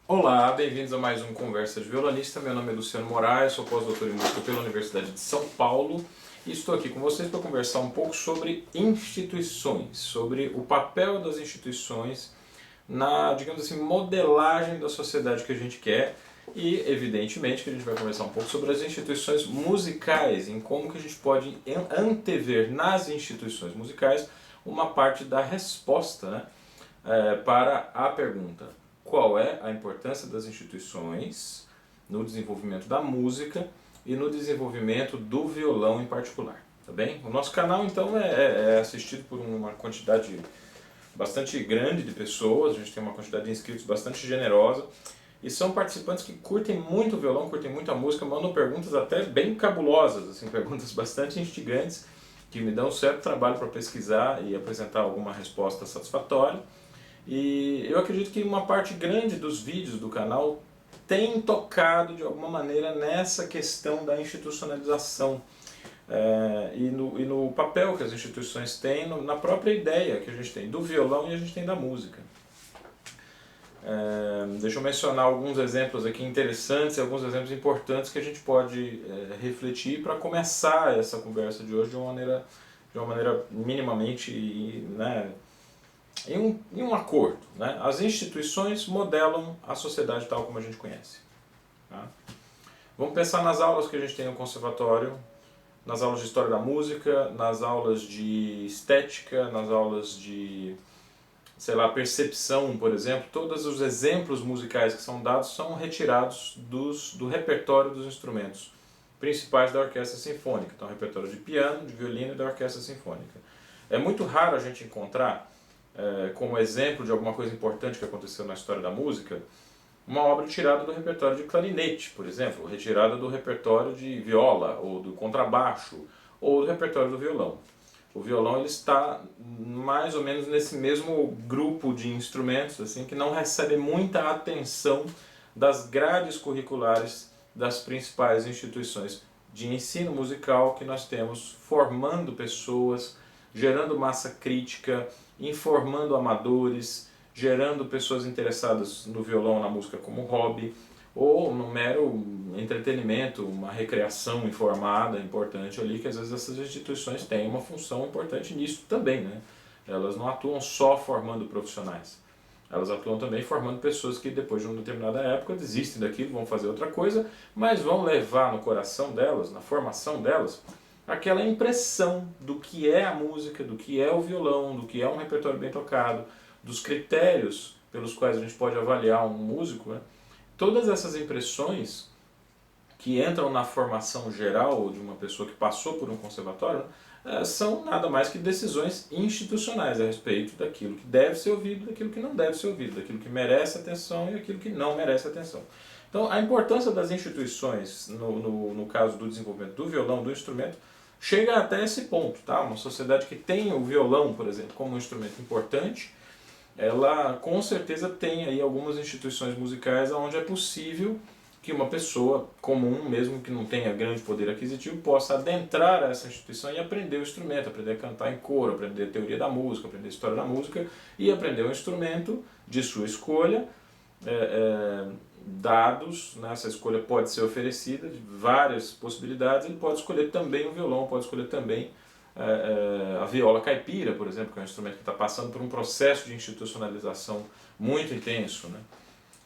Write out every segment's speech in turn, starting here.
Olá, bem-vindos a mais um Conversa de Violonista. Meu nome é Luciano Moraes, sou pós-doutor em música pela Universidade de São Paulo e estou aqui com vocês para conversar um pouco sobre instituições, sobre o papel das instituições na, digamos assim, modelagem da sociedade que a gente quer e, evidentemente, que a gente vai conversar um pouco sobre as instituições musicais, em como que a gente pode antever nas instituições musicais uma parte da resposta, né, para a pergunta: qual é a importância das instituições no desenvolvimento da música e no desenvolvimento do violão em particular, tá bem? O nosso canal então é assistido por uma quantidade bastante grande de pessoas, a gente tem uma quantidade de inscritos bastante generosa e são participantes que curtem muito o violão, curtem muito a música, mandam perguntas até bem cabulosas, assim, perguntas bastante instigantes que me dão um certo trabalho para pesquisar e apresentar alguma resposta satisfatória. E eu acredito que uma parte grande dos vídeos do canal tem tocado de alguma maneira nessa questão da institucionalização e no papel que as instituições têm na própria ideia que a gente tem do violão e a gente tem da música. Deixa eu mencionar alguns exemplos aqui interessantes, alguns exemplos importantes que a gente pode refletir para começar essa conversa de hoje de uma maneira minimamente, né, em um acordo. Né? As instituições modelam a sociedade tal como a gente conhece. Tá? Vamos pensar nas aulas que a gente tem no conservatório, nas aulas de história da música, nas aulas de estética, nas aulas de, sei lá, percepção, por exemplo. Todos os exemplos musicais que são dados são retirados do repertório dos instrumentos principais da orquestra sinfônica. Então, repertório de piano, de violino e da orquestra sinfônica. É muito raro a gente encontrar como exemplo de alguma coisa importante que aconteceu na história da música, uma obra tirada do repertório de clarinete, por exemplo, retirada do repertório de viola, ou do contrabaixo, ou do repertório do violão. O violão ele está mais ou menos nesse mesmo grupo de instrumentos assim, que não recebe muita atenção das grades curriculares das principais instituições de ensino musical que nós temos, formando pessoas, gerando massa crítica, informando amadores, gerando pessoas interessadas no violão, na música como hobby, ou no mero entretenimento, uma recreação informada importante ali, que às vezes essas instituições têm uma função importante nisso também, né? Elas não atuam só formando profissionais, elas atuam também formando pessoas que depois de uma determinada época desistem daquilo, vão fazer outra coisa, mas vão levar no coração delas, na formação delas, aquela impressão do que é a música, do que é o violão, do que é um repertório bem tocado, dos critérios pelos quais a gente pode avaliar um músico, né? Todas essas impressões que entram na formação geral de uma pessoa que passou por um conservatório, são nada mais que decisões institucionais a respeito daquilo que deve ser ouvido, daquilo que não deve ser ouvido, daquilo que merece atenção e aquilo que não merece atenção. Então, a importância das instituições no caso do desenvolvimento do violão, do instrumento, chega até esse ponto. Tá? Uma sociedade que tem o violão, por exemplo, como um instrumento importante, ela com certeza tem aí algumas instituições musicais onde é possível que uma pessoa comum, mesmo que não tenha grande poder aquisitivo, possa adentrar essa instituição e aprender o instrumento, aprender a cantar em coro, aprender a teoria da música, aprender a história da música e aprender um instrumento de sua escolha, dados, né, essa escolha pode ser oferecida de várias possibilidades, ele pode escolher também o violão, pode escolher também a viola caipira, por exemplo, que é um instrumento que está passando por um processo de institucionalização muito intenso. Né?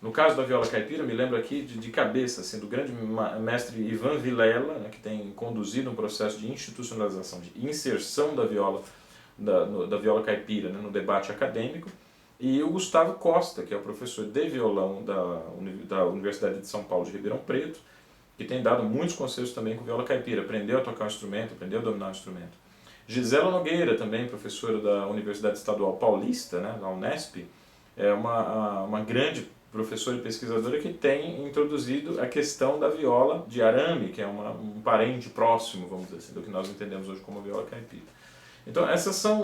No caso da viola caipira, me lembro aqui de cabeça assim, do grande mestre Ivan Vilela, né, que tem conduzido um processo de institucionalização, de inserção da viola, da viola caipira, né, no debate acadêmico, e o Gustavo Costa, que é o professor de violão da Universidade de São Paulo de Ribeirão Preto, que tem dado muitos conselhos também com viola caipira, aprendeu a tocar um instrumento, aprendeu a dominar o instrumento. Gisela Nogueira, também professora da Universidade Estadual Paulista, né, da Unesp, é uma grande professora e pesquisadora que tem introduzido a questão da viola de arame, que é um parente próximo, vamos dizer assim, do que nós entendemos hoje como viola caipira. Então, essas são...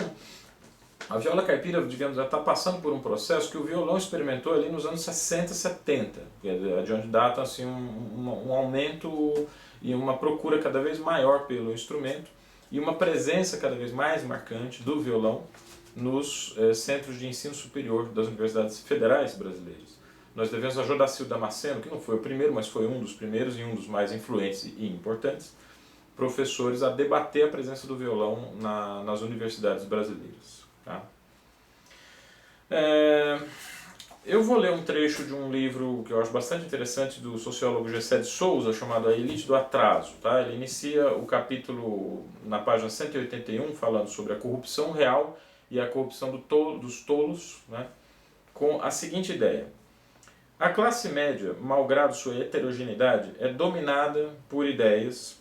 A viola caipira, digamos, já está passando por um processo que o violão experimentou ali nos anos 60, 70, de onde data assim, um aumento e uma procura cada vez maior pelo instrumento e uma presença cada vez mais marcante do violão nos centros de ensino superior das universidades federais brasileiras. nós devemos a Jodacil Damasceno, que não foi o primeiro, mas foi um dos primeiros e um dos mais influentes e importantes professores a debater a presença do violão nas universidades brasileiras. Tá? Eu vou ler um trecho de um livro que eu acho bastante interessante do sociólogo Gessé de Souza, chamado A Elite do Atraso. Tá? Ele inicia o capítulo na página 181, falando sobre a corrupção real e a corrupção dos tolos, né? Com a seguinte ideia. A classe média, malgrado sua heterogeneidade, é dominada por ideias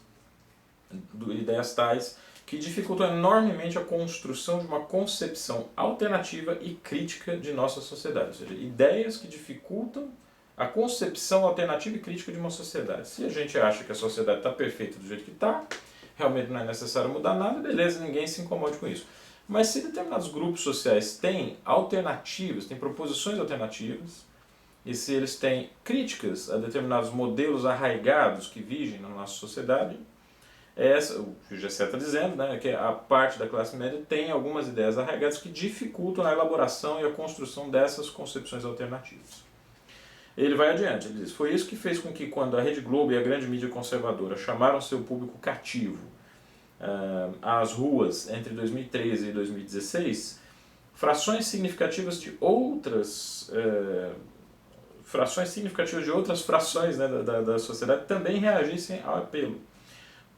tais que dificultam enormemente a construção de uma concepção alternativa e crítica de nossa sociedade. Ou seja, ideias que dificultam a concepção alternativa e crítica de uma sociedade. Se a gente acha que a sociedade está perfeita do jeito que está, realmente não é necessário mudar nada, beleza, ninguém se incomode com isso. Mas se determinados grupos sociais têm alternativas, têm proposições alternativas, e se eles têm críticas a determinados modelos arraigados que vigem na nossa sociedade, o que o Gessé está dizendo, né, que a parte da classe média tem algumas ideias arraigadas que dificultam a elaboração e a construção dessas concepções alternativas. Ele vai adiante, ele diz, foi isso que fez com que quando a Rede Globo e a grande mídia conservadora chamaram seu público cativo às ruas entre 2013 e 2016, frações significativas de outras frações, né, da sociedade também reagissem ao apelo.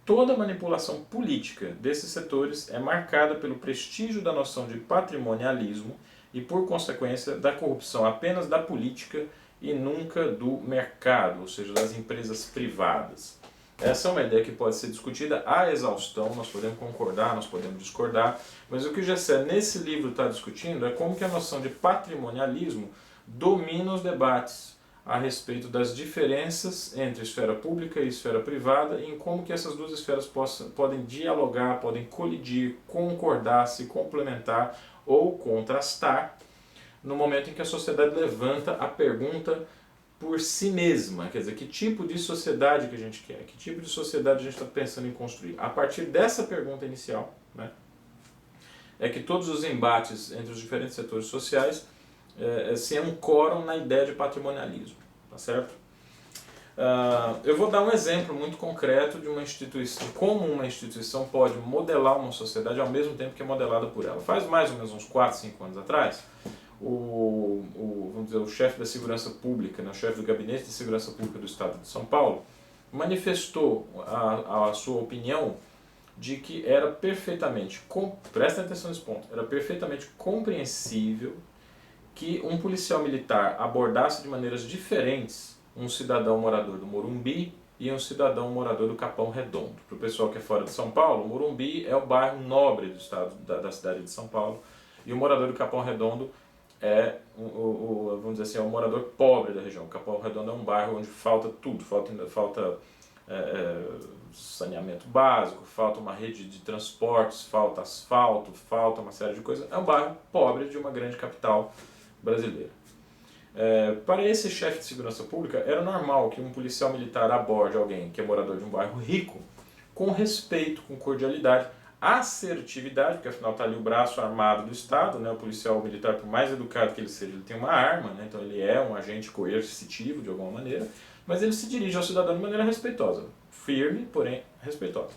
Toda manipulação política desses setores é marcada pelo prestígio da noção de patrimonialismo e, por consequência, da corrupção apenas da política e nunca do mercado, ou seja, das empresas privadas. Essa é uma ideia que pode ser discutida à exaustão, nós podemos concordar, nós podemos discordar, mas o que o Gessé nesse livro está discutindo é como que a noção de patrimonialismo domina os debates a respeito das diferenças entre esfera pública e esfera privada e em como que essas duas esferas podem dialogar, podem colidir, concordar, se complementar ou contrastar no momento em que a sociedade levanta a pergunta por si mesma, quer dizer, que tipo de sociedade que a gente quer, que tipo de sociedade a gente está pensando em construir. A partir dessa pergunta inicial, né, é que todos os embates entre os diferentes setores sociais se ancoram na ideia de patrimonialismo, tá certo? Eu vou dar um exemplo muito concreto de uma instituição, como uma instituição pode modelar uma sociedade ao mesmo tempo que é modelada por ela. Faz mais ou menos uns 4, 5 anos atrás, vamos dizer, o chefe da segurança pública, né, o chefe do gabinete de segurança pública do estado de São Paulo, manifestou a sua opinião de que era perfeitamente, presta atenção nesse ponto, era perfeitamente compreensível que um policial militar abordasse de maneiras diferentes um cidadão morador do Morumbi e um cidadão morador do Capão Redondo. Para o pessoal que é fora de São Paulo, o Morumbi é o bairro nobre do estado, da cidade de São Paulo, e o morador do Capão Redondo é, vamos dizer assim, é o morador pobre da região. O Capão Redondo é um bairro onde falta tudo, falta saneamento básico, falta uma rede de transportes, falta asfalto, falta uma série de coisas. É um bairro pobre de uma grande capital brasileira. Para esse chefe de segurança pública, era normal que um policial militar aborde alguém que é morador de um bairro rico com respeito, com cordialidade, assertividade, porque afinal está ali o braço armado do Estado, né? O policial militar, por mais educado que ele seja, ele tem uma arma, né? Então ele é um agente coercitivo de alguma maneira, mas ele se dirige ao cidadão de maneira respeitosa, firme, porém respeitosa.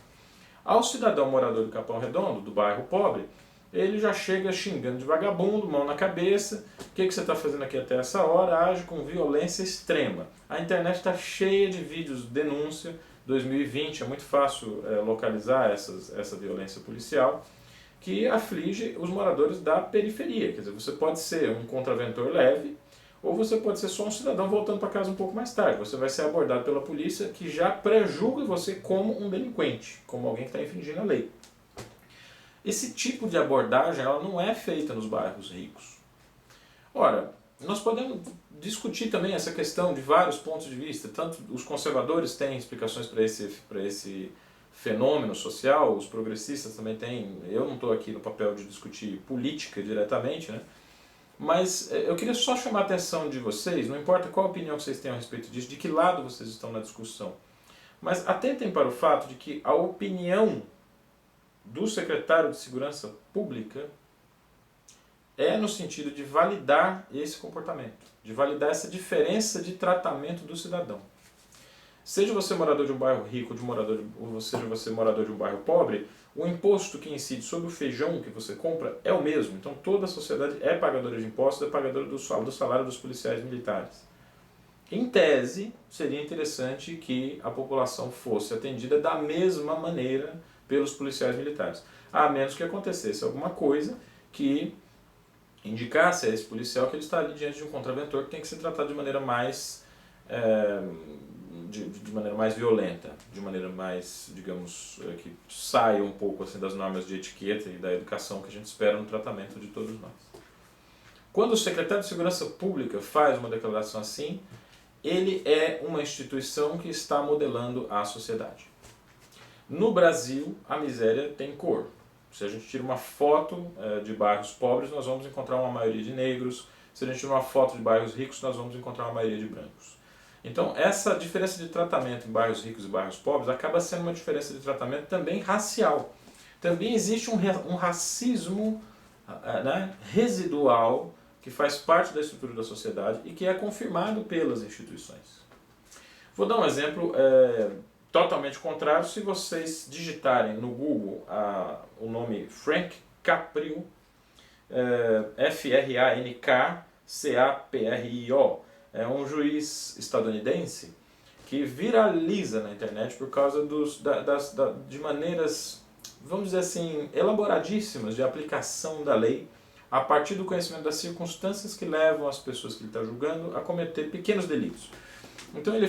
Ao cidadão morador do Capão Redondo, do bairro pobre, ele já chega xingando de vagabundo, mão na cabeça, o que você está fazendo aqui até essa hora? Age com violência extrema. A internet está cheia de vídeos de denúncia, 2020 é muito fácil localizar essa violência policial, que aflige os moradores da periferia. Quer dizer, você pode ser um contraventor leve, ou você pode ser só um cidadão voltando para casa um pouco mais tarde. Você vai ser abordado pela polícia que já pré-julga você como um delinquente, como alguém que está infringindo a lei. Esse tipo de abordagem ela não é feita nos bairros ricos. Ora, nós podemos discutir também essa questão de vários pontos de vista. Tanto os conservadores têm explicações para esse fenômeno social, os progressistas também têm. Eu não estou aqui no papel de discutir política diretamente, né? Mas eu queria só chamar a atenção de vocês, não importa qual opinião vocês tenham a respeito disso, de que lado vocês estão na discussão. Mas atentem para o fato de que a opinião do secretário de Segurança Pública é no sentido de validar esse comportamento. de validar essa diferença de tratamento do cidadão. Seja você morador de um bairro rico, ou seja você morador de um bairro pobre, o imposto que incide sobre o feijão que você compra é o mesmo. Então toda a sociedade é pagadora de impostos, é pagadora do salário dos policiais militares. Em tese, seria interessante que a população fosse atendida da mesma maneira pelos policiais militares, a menos que acontecesse alguma coisa que indicasse a esse policial que ele está ali diante de um contraventor que tem que ser tratado de maneira mais de maneira mais violenta, de maneira mais, digamos, que saia um pouco assim das normas de etiqueta e da educação que a gente espera no tratamento de todos nós. Quando o secretário de Segurança Pública faz uma declaração assim, ele é uma instituição que está modelando a sociedade. No Brasil, a miséria tem cor. Se a gente tira uma foto de bairros pobres, nós vamos encontrar uma maioria de negros. Se a gente tira uma foto de bairros ricos, nós vamos encontrar uma maioria de brancos. Então, essa diferença de tratamento em bairros ricos e bairros pobres acaba sendo uma diferença de tratamento também racial. Também existe um racismo residual que faz parte da estrutura da sociedade e que é confirmado pelas instituições. Vou dar um exemplo totalmente contrário. Se vocês digitarem no Google o nome Frank Caprio, F-R-A-N-K-C-A-P-R-I-O, é um juiz estadunidense que viraliza na internet por causa de maneiras, vamos dizer assim, elaboradíssimas de aplicação da lei a partir do conhecimento das circunstâncias que levam as pessoas que ele está julgando a cometer pequenos delitos. Então ele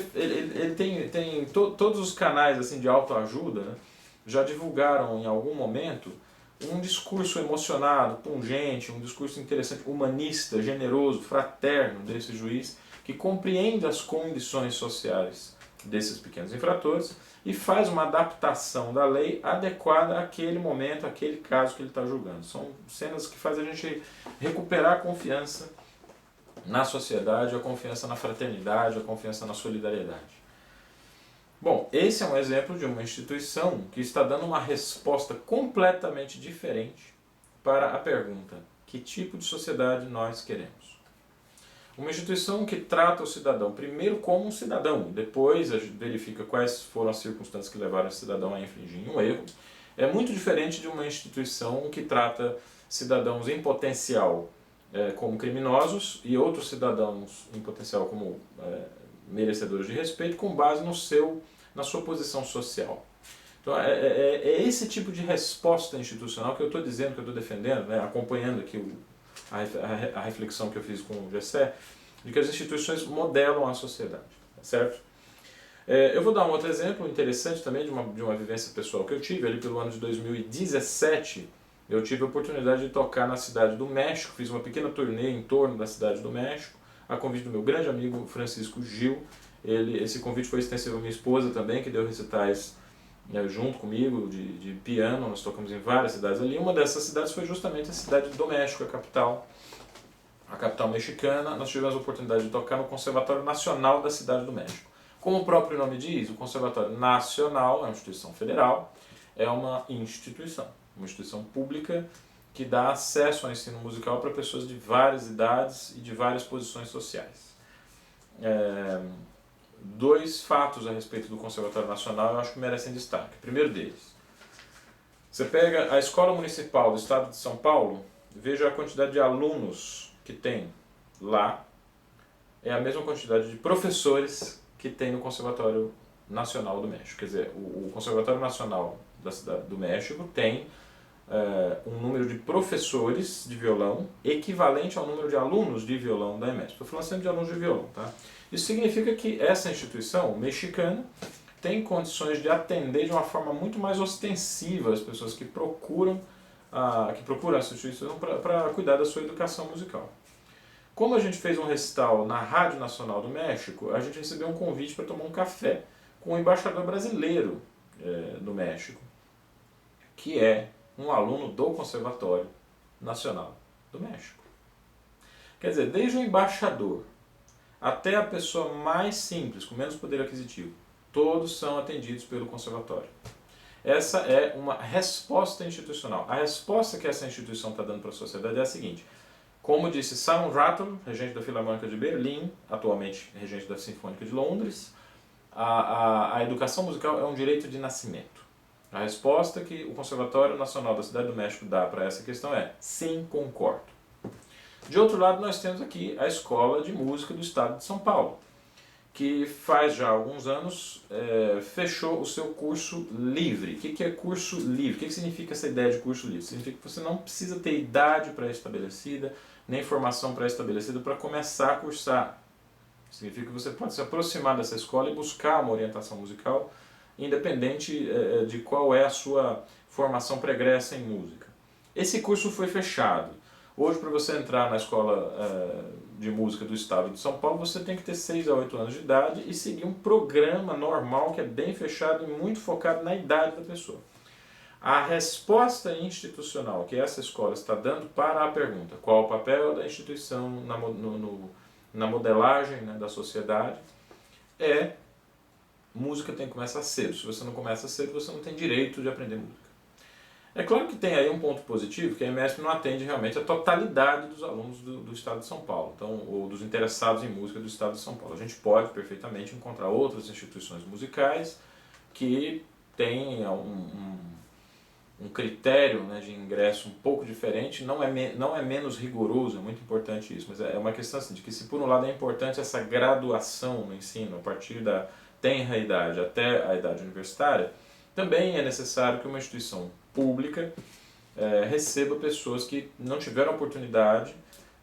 tem todos os canais assim, de autoajuda, né, já divulgaram em algum momento um discurso emocionado, pungente, um discurso interessante, humanista, generoso, fraterno desse juiz, que compreende as condições sociais desses pequenos infratores e faz uma adaptação da lei adequada àquele momento, àquele caso que ele está julgando. São cenas que fazem a gente recuperar a confiança na sociedade, a confiança na fraternidade, a confiança na solidariedade. Bom, esse é um exemplo de uma instituição que está dando uma resposta completamente diferente para a pergunta: que tipo de sociedade nós queremos? Uma instituição que trata o cidadão primeiro como um cidadão, depois a gente verifica quais foram as circunstâncias que levaram esse cidadão a infringir um erro, é muito diferente de uma instituição que trata cidadãos em potencial como criminosos e outros cidadãos em potencial como merecedores de respeito com base na sua posição social. Então é esse tipo de resposta institucional que eu estou dizendo, que eu estou defendendo, né, acompanhando aqui a reflexão que eu fiz com o Gessé, de que as instituições modelam a sociedade, certo? Eu vou dar um outro exemplo interessante também de uma vivência pessoal que eu tive ali pelo ano de 2017. Eu tive a oportunidade de tocar na cidade do México, fiz uma pequena turnê em torno da cidade do México, a convite do meu grande amigo Francisco Gil. Esse convite foi extensivo à minha esposa também, que deu recitais junto comigo de piano. Nós tocamos em várias cidades ali. Uma dessas cidades foi justamente a cidade do México, a capital mexicana. Nós tivemos a oportunidade de tocar no Conservatório Nacional da Cidade do México. Como o próprio nome diz, o Conservatório Nacional é uma instituição federal, é uma instituição pública que dá acesso ao ensino musical para pessoas de várias idades e de várias posições sociais. Dois fatos a respeito do Conservatório Nacional eu acho que merecem destaque. O primeiro deles, você pega a Escola Municipal do Estado de São Paulo, veja a quantidade de alunos que tem lá, é a mesma quantidade de professores que tem no Conservatório Nacional do México. Quer dizer, o Conservatório Nacional da Cidade do México tem um número de professores de violão equivalente ao número de alunos de violão da EMESP. Estou falando sempre de alunos de violão, tá? Isso significa que essa instituição mexicana tem condições de atender de uma forma muito mais ostensiva as pessoas que procuram essa instituição para cuidar da sua educação musical. Como a gente fez um recital na Rádio Nacional do México, a gente recebeu um convite para tomar um café com o embaixador brasileiro no México, que é um aluno do Conservatório Nacional do México. Quer dizer, desde o embaixador até a pessoa mais simples, com menos poder aquisitivo, todos são atendidos pelo Conservatório. Essa é uma resposta institucional. A resposta que essa instituição está dando para a sociedade é a seguinte: Como disse Simon Rattle, regente da Filarmônica de Berlim, atualmente regente da Sinfônica de Londres, a educação musical é um direito de nascimento. A resposta que o Conservatório Nacional da Cidade do México dá para essa questão é: sim, concordo. De outro lado, nós temos aqui a Escola de Música do Estado de São Paulo, que faz já alguns anos fechou o seu curso livre. O que é curso livre? O que significa essa ideia de curso livre? Significa que você não precisa ter idade pré-estabelecida, nem formação pré-estabelecida para começar a cursar. Significa que você pode se aproximar dessa escola e buscar uma orientação musical, independente de qual é a sua formação pregressa em música. Esse curso foi fechado. Hoje, para você entrar na Escola de Música do Estado de São Paulo, você tem que ter 6 a 8 anos de idade e seguir um programa normal que é bem fechado e muito focado na idade da pessoa. A resposta institucional que essa escola está dando para a pergunta: qual o papel da instituição na modelagem, né, da sociedade, é: música tem que começar cedo. Se você não começa cedo, você não tem direito de aprender música. É claro que tem aí um ponto positivo, que a EMESP não atende realmente a totalidade dos alunos do Estado de São Paulo, então, ou dos interessados em música do Estado de São Paulo. A gente pode perfeitamente encontrar outras instituições musicais que têm um critério, né, de ingresso um pouco diferente, não é menos rigoroso, é muito importante isso, mas é uma questão assim, de que se por um lado é importante essa graduação no ensino, a partir da tenra idade até a idade universitária, também é necessário que uma instituição pública receba pessoas que não tiveram oportunidade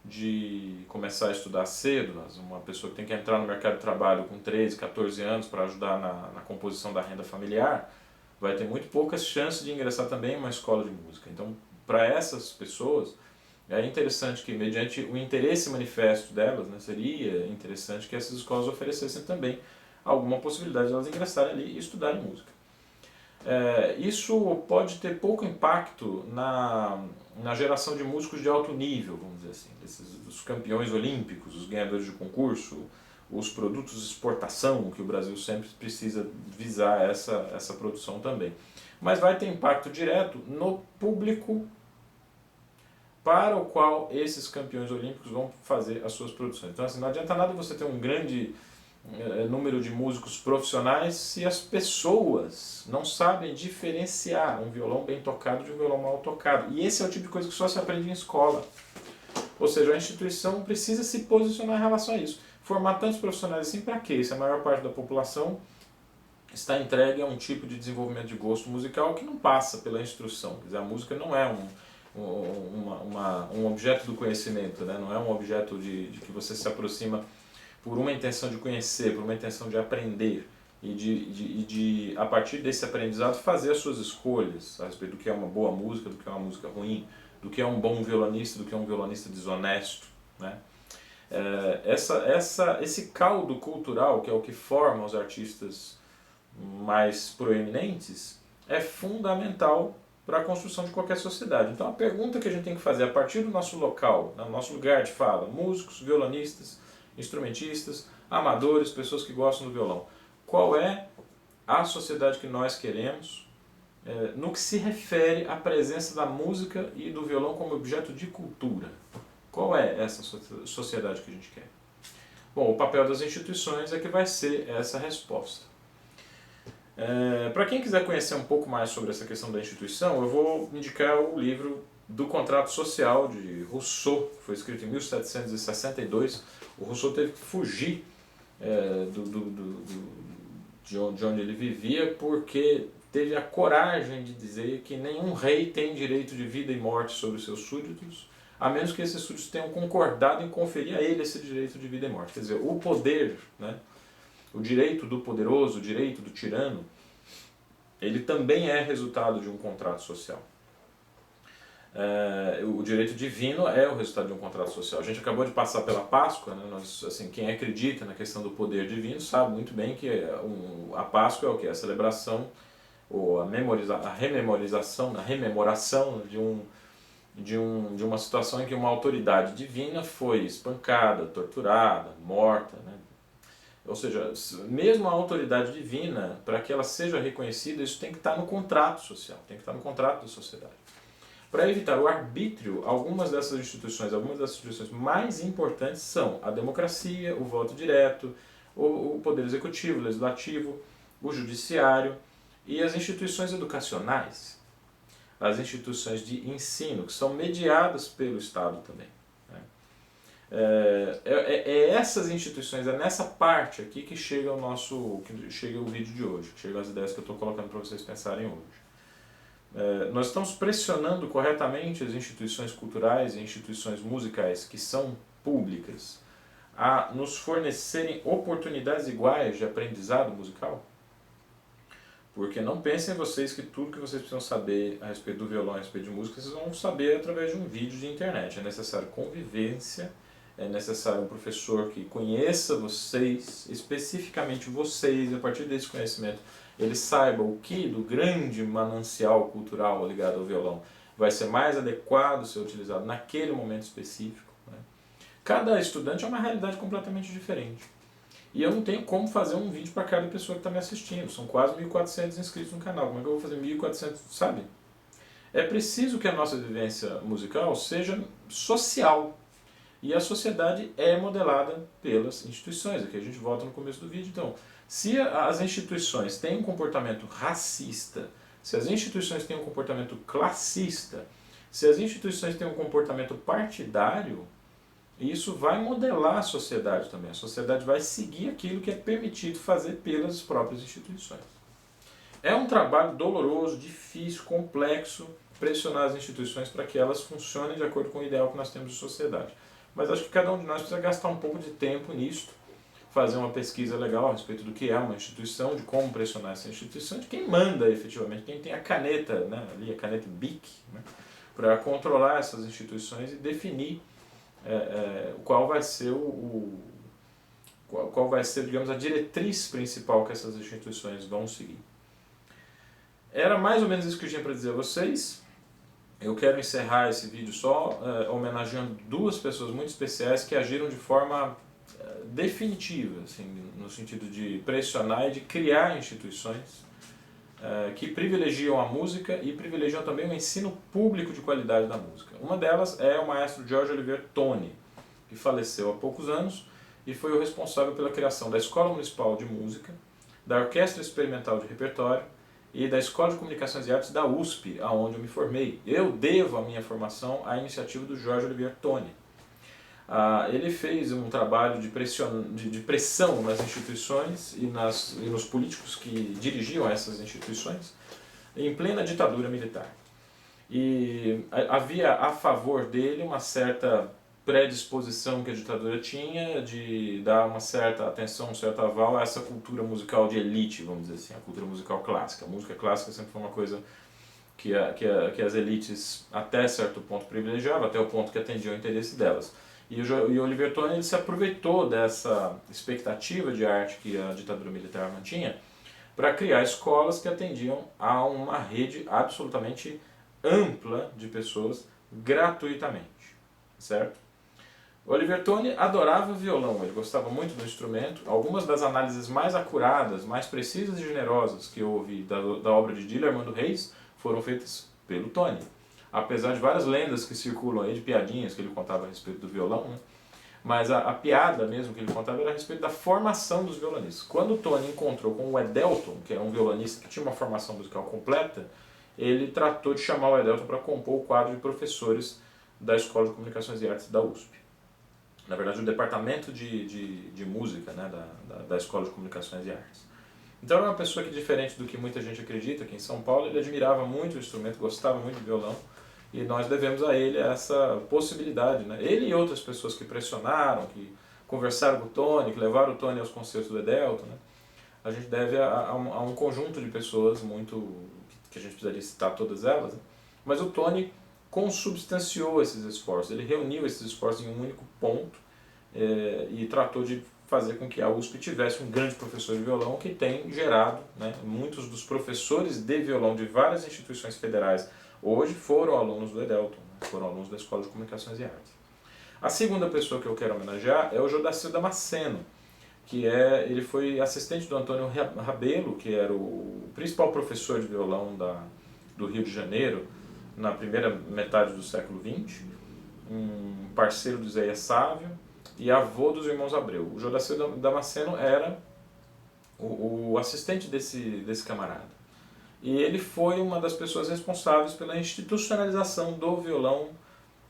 de começar a estudar cedo. Uma pessoa que tem que entrar no mercado de trabalho com 13, 14 anos para ajudar na composição da renda familiar, vai ter muito poucas chances de ingressar também em uma escola de música. Então, para essas pessoas, é interessante que, mediante o interesse manifesto delas, né, seria interessante que essas escolas oferecessem também alguma possibilidade de elas ingressarem ali e estudarem música. Isso pode ter pouco impacto na geração de músicos de alto nível, vamos dizer assim, os campeões olímpicos, os ganhadores de concurso, os produtos de exportação, que o Brasil sempre precisa visar essa produção também. Mas vai ter impacto direto no público para o qual esses campeões olímpicos vão fazer as suas produções. Então, assim, não adianta nada você ter um grande número de músicos profissionais se as pessoas não sabem diferenciar um violão bem tocado de um violão mal tocado. E esse é o tipo de coisa que só se aprende em escola. Ou seja, a instituição precisa se posicionar em relação a isso. Formar tantos profissionais assim para quê? Se a maior parte da população está entregue a um tipo de desenvolvimento de gosto musical que não passa pela instrução. Quer dizer, a música não é um objeto do conhecimento, né? Não é um objeto de que você se aproxima por uma intenção de conhecer, por uma intenção de aprender e de a partir desse aprendizado fazer as suas escolhas a respeito do que é uma boa música, do que é uma música ruim, do que é um bom violonista, do que é um violonista desonesto, né? Esse caldo cultural, que é o que forma os artistas mais proeminentes, é fundamental para a construção de qualquer sociedade. Então a pergunta que a gente tem que fazer a partir do nosso local, no nosso lugar de fala, músicos, violonistas, instrumentistas, amadores, pessoas que gostam do violão: qual é a sociedade que nós queremos no que se refere à presença da música e do violão como objeto de cultura? Qual é essa sociedade que a gente quer? Bom, o papel das instituições é que vai ser essa resposta. Para quem quiser conhecer um pouco mais sobre essa questão da instituição, eu vou indicar o livro do Contrato Social, de Rousseau, que foi escrito em 1762. O Rousseau teve que fugir de onde ele vivia, porque teve a coragem de dizer que nenhum rei tem direito de vida e morte sobre os seus súditos, a menos que esses súditos tenham concordado em conferir a ele esse direito de vida e morte. Quer dizer, o poder, né, o direito do poderoso, o direito do tirano, ele também é resultado de um contrato social. O direito divino é o resultado de um contrato social. A gente acabou de passar pela Páscoa, né? Quem acredita na questão do poder divino sabe muito bem que a Páscoa é o que? A celebração, ou a rememoração de uma situação em que uma autoridade divina foi espancada, torturada, morta, né? Ou seja, mesmo a autoridade divina, para que ela seja reconhecida, isso tem que estar no contrato social, tem que estar no contrato da sociedade. Para evitar o arbítrio, algumas dessas instituições mais importantes são a democracia, o voto direto, o poder executivo, o legislativo, o judiciário e as instituições educacionais, as instituições de ensino, que são mediadas pelo Estado também. Essas instituições, é nessa parte aqui que chega o vídeo de hoje, que chegam as ideias que eu estou colocando para vocês pensarem hoje. Nós estamos pressionando corretamente as instituições culturais e instituições musicais que são públicas a nos fornecerem oportunidades iguais de aprendizado musical? Porque não pensem vocês que tudo que vocês precisam saber a respeito do violão, a respeito de música, vocês vão saber através de um vídeo de internet. É necessário convivência, é necessário um professor que conheça vocês, especificamente vocês, e a partir desse conhecimento ele saiba o que do grande manancial cultural ligado ao violão vai ser mais adequado ser utilizado naquele momento específico. Né? Cada estudante é uma realidade completamente diferente. E eu não tenho como fazer um vídeo para cada pessoa que está me assistindo. São quase 1.400 inscritos no canal. Como é que eu vou fazer 1.400, sabe? É preciso que a nossa vivência musical seja social. E a sociedade é modelada pelas instituições. Aqui a gente volta no começo do vídeo. Então, se as instituições têm um comportamento racista, se as instituições têm um comportamento classista, se as instituições têm um comportamento partidário, isso vai modelar a sociedade também. A sociedade vai seguir aquilo que é permitido fazer pelas próprias instituições. É um trabalho doloroso, difícil, complexo, pressionar as instituições para que elas funcionem de acordo com o ideal que nós temos de sociedade. Mas acho que cada um de nós precisa gastar um pouco de tempo nisso, fazer uma pesquisa legal a respeito do que é uma instituição, de como pressionar essa instituição, de quem manda efetivamente, quem tem a caneta, né, ali a caneta BIC, né, para controlar essas instituições e definir qual vai ser qual vai ser, digamos, a diretriz principal que essas instituições vão seguir. Era mais ou menos isso que eu tinha para dizer a vocês. Eu quero encerrar esse vídeo só homenageando duas pessoas muito especiais que agiram de forma definitiva, assim, no sentido de pressionar e de criar instituições que privilegiam a música e privilegiam também o ensino público de qualidade da música. Uma delas é o maestro Jorge Olivier Toni, que faleceu há poucos anos e foi o responsável pela criação da Escola Municipal de Música, da Orquestra Experimental de Repertório e da Escola de Comunicações e Artes da USP, aonde eu me formei. Eu devo a minha formação à iniciativa do Jorge Olivier Toni. Ele fez um trabalho de pressão nas instituições e nos políticos que dirigiam essas instituições em plena ditadura militar. E havia a favor dele uma certa predisposição que a ditadura tinha de dar uma certa atenção, um certo aval a essa cultura musical de elite, vamos dizer assim, a cultura musical clássica. A música clássica sempre foi uma coisa que as elites até certo ponto privilegiavam, até o ponto que atendiam o interesse delas. E o Olivier Toni ele se aproveitou dessa expectativa de arte que a ditadura militar mantinha para criar escolas que atendiam a uma rede absolutamente ampla de pessoas gratuitamente, certo? O Olivier Toni adorava violão, ele gostava muito do instrumento. Algumas das análises mais acuradas, mais precisas e generosas que eu ouvi da obra de Diller Armando Reis foram feitas pelo Toni. Apesar de várias lendas que circulam aí, de piadinhas que ele contava a respeito do violão, né? Mas a piada mesmo que ele contava era a respeito da formação dos violonistas. Quando o Toni encontrou com o Edelton, que era um violonista que tinha uma formação musical completa, ele tratou de chamar o Edelton para compor o quadro de professores da Escola de Comunicações e Artes da USP. Na verdade, o departamento de música, né, da Escola de Comunicações e Artes. Então era uma pessoa que, diferente do que muita gente acredita, que em São Paulo ele admirava muito o instrumento, gostava muito de violão, e nós devemos a ele essa possibilidade. Né? Ele e outras pessoas que pressionaram, que conversaram com o Toni, que levaram o Toni aos concertos do Edelton, né? A gente deve a um conjunto de pessoas muito, que a gente precisaria citar todas elas, né? Mas o Toni consubstanciou esses esforços, ele reuniu esses esforços em um único ponto e tratou de fazer com que a USP tivesse um grande professor de violão que tem gerado, né, muitos dos professores de violão de várias instituições federais hoje foram alunos do Edelton, né, foram alunos da Escola de Comunicações e Artes. A segunda pessoa que eu quero homenagear é o Jodacir Damasceno, que ele foi assistente do Antônio Rabelo, que era o principal professor de violão do Rio de Janeiro na primeira metade do século XX, um parceiro do Zé Sávio e avô dos irmãos Abreu. O Jodacil Damasceno era o assistente desse camarada. E ele foi uma das pessoas responsáveis pela institucionalização do violão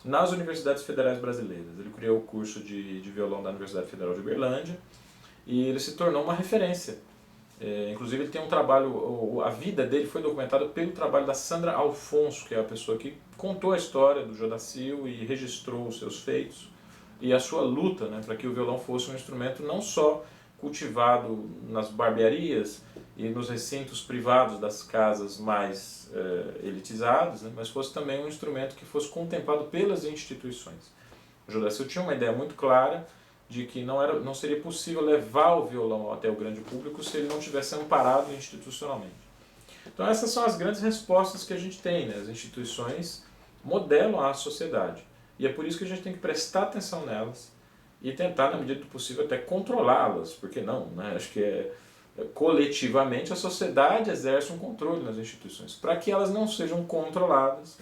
nas universidades federais brasileiras. Ele criou o curso de violão da Universidade Federal de Uberlândia e ele se tornou uma referência. Inclusive ele tem um trabalho, a vida dele foi documentada pelo trabalho da Sandra Alfonso, que é a pessoa que contou a história do Jodacil e registrou os seus feitos e a sua luta, né, para que o violão fosse um instrumento não só cultivado nas barbearias e nos recintos privados das casas mais elitizadas, né, mas fosse também um instrumento que fosse contemplado pelas instituições. O Jodacil tinha uma ideia muito clara de que não seria possível levar o violão até o grande público se ele não tivesse amparado institucionalmente. Então essas são as grandes respostas que a gente tem, né? As instituições modelam a sociedade e é por isso que a gente tem que prestar atenção nelas e tentar, na medida do possível, até controlá-las, porque não, né? Acho que coletivamente a sociedade exerce um controle nas instituições, para que elas não sejam controladas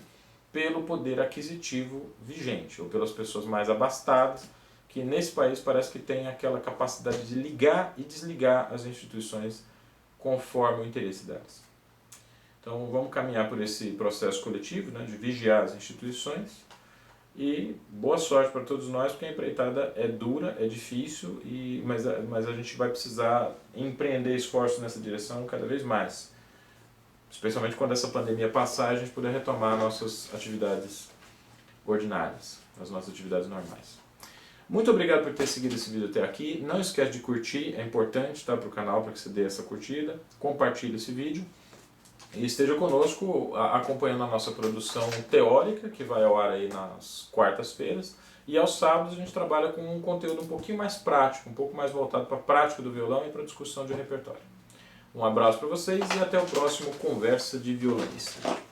pelo poder aquisitivo vigente, ou pelas pessoas mais abastadas, que nesse país parece que tem aquela capacidade de ligar e desligar as instituições conforme o interesse delas. Então vamos caminhar por esse processo coletivo, né, de vigiar as instituições. E boa sorte para todos nós, porque a empreitada é dura, é difícil, mas a gente vai precisar empreender esforços nessa direção cada vez mais. Especialmente quando essa pandemia passar, a gente puder retomar nossas atividades ordinárias, as nossas atividades normais. Muito obrigado por ter seguido esse vídeo até aqui. Não esquece de curtir, é importante, tá, para o canal, para que você dê essa curtida. Compartilhe esse vídeo. E esteja conosco acompanhando a nossa produção teórica, que vai ao ar aí nas quartas-feiras. E aos sábados a gente trabalha com um conteúdo um pouquinho mais prático, um pouco mais voltado para a prática do violão e para a discussão de repertório. Um abraço para vocês e até o próximo Conversa de Violonista.